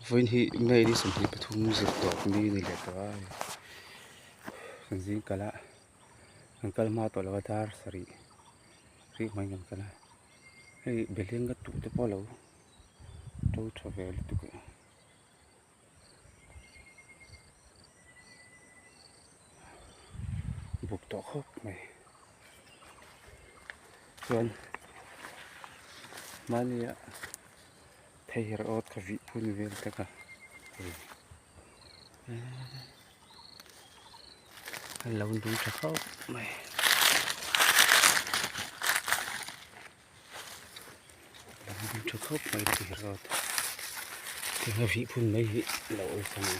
với hi ngay đi sum hi pathum zir to mi ni le to kan zing kala kan kal ma to la dar sari ri mai ngam kala hei beleng ga tu te polo to travel tu ko buk to khop mai chuan mania thei her ot ka vi phun vel ta ka lâu đúng cho khóc mày lâu đúng cho khóc mày thì rồi thì hai vị phun mấy vị lâu xong rồi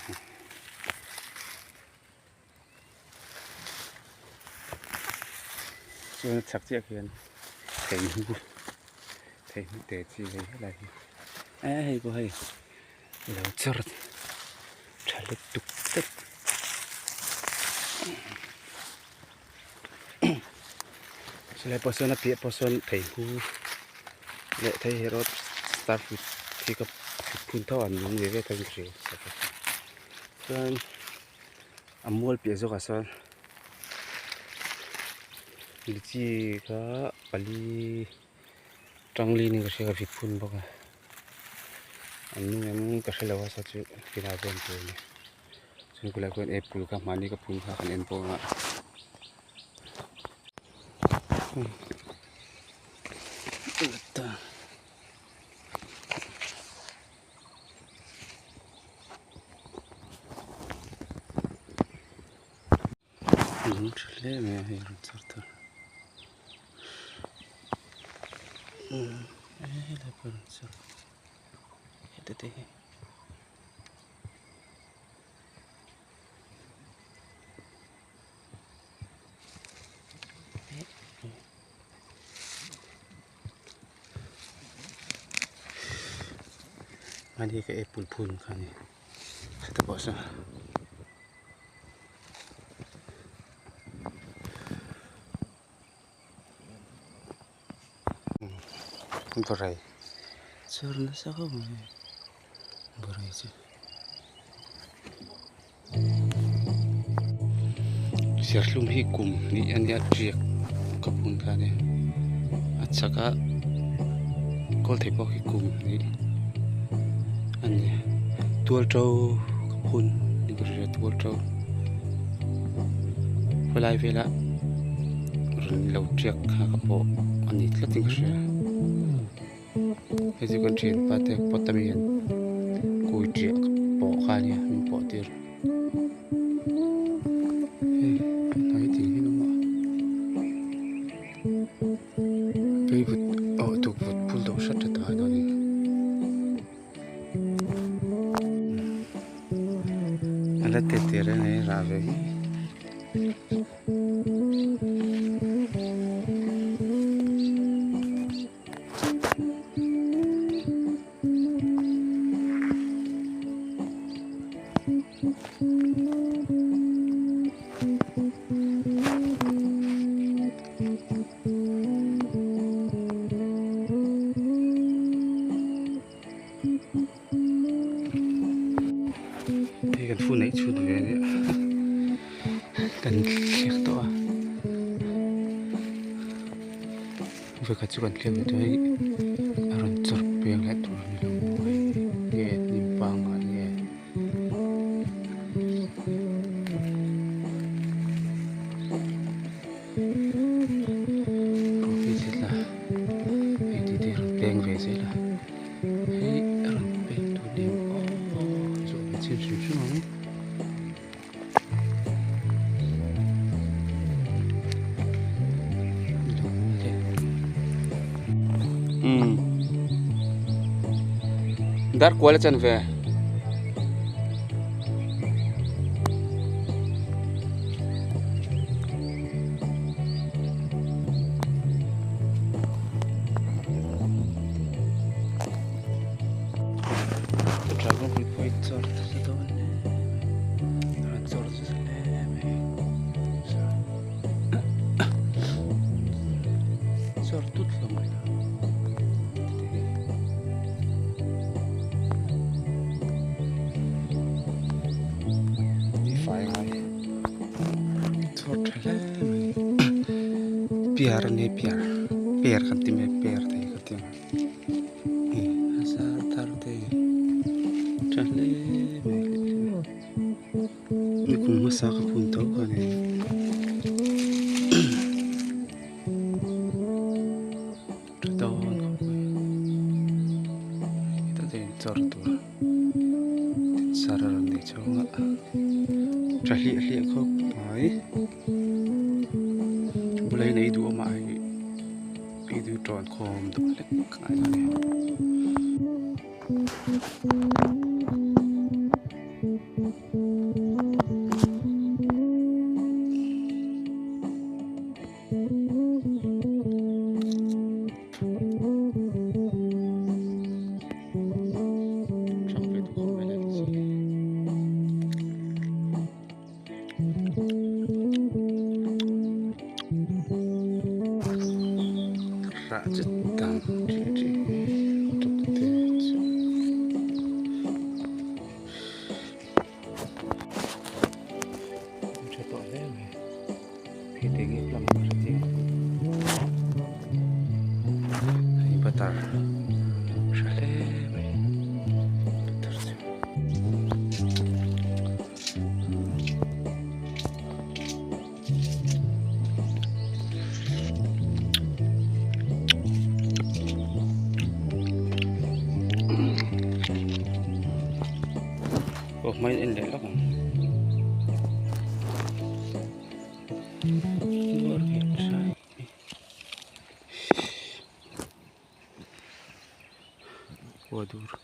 cho chắc chắc hiền thấy để chi vậy là hay có hay lâu chợt trả lời tục tất lại person apia person thầy hu lại thầy hero start with khi gặp phun thao ăn những người về thành rồi nên amul pia zo ka son lichi ka pali trangli ni ka se ka phun boka anu em ka se lawa sa chu kina ben tu ni sun kula ko apple ka mani ka phun ka kan en po nga ta le me hay sarta la per sarete mani ka apple phun ka ni sa po sa berai cerna sa ka berai sih serlum hikum ni an ya triak kapun ka ni at saka kol thei po hikum ni an ni tual trâu kapun ni ka tual trâu velai vela rin lo triak ha kapo ani tlating ka bây giờ con chuyện bắt được bắt tâm hiện cùi triệu bỏ khai đi mình bỏ tiền nói thì cái nó mà bây vụt ở tụ vụt phun đầu sắt cho tao đó đi anh đã tết tiền này ra về thì cần phun ấy chút về nữa cần liệt to với cả chú cần liệt đấy aron chọt bèn lại tụi mình làm mồi nghe niệm bang à nghe rồi cái là cái gì thì bèn về gì là hey aron bèn tụi niệm rồi cái chuyện gì chứ không dar kuala chan ve travel with white sort of don ran sort of sort tut lo mai piar nih piar piar kan timnya piar teh katim asal tar teh cahle ini kung masa ka punta kan eh tahun kita teh cor tu sararan deh coba cahle ahli aku pai mulai na idu ama ai idu tron kom tu lek kai ni sampai tu kom lek sini Rajatang jadi untuk tejo coba lele hidengi pelan berarti ini batar shale batar oh main ini lah kan luar biasa waduh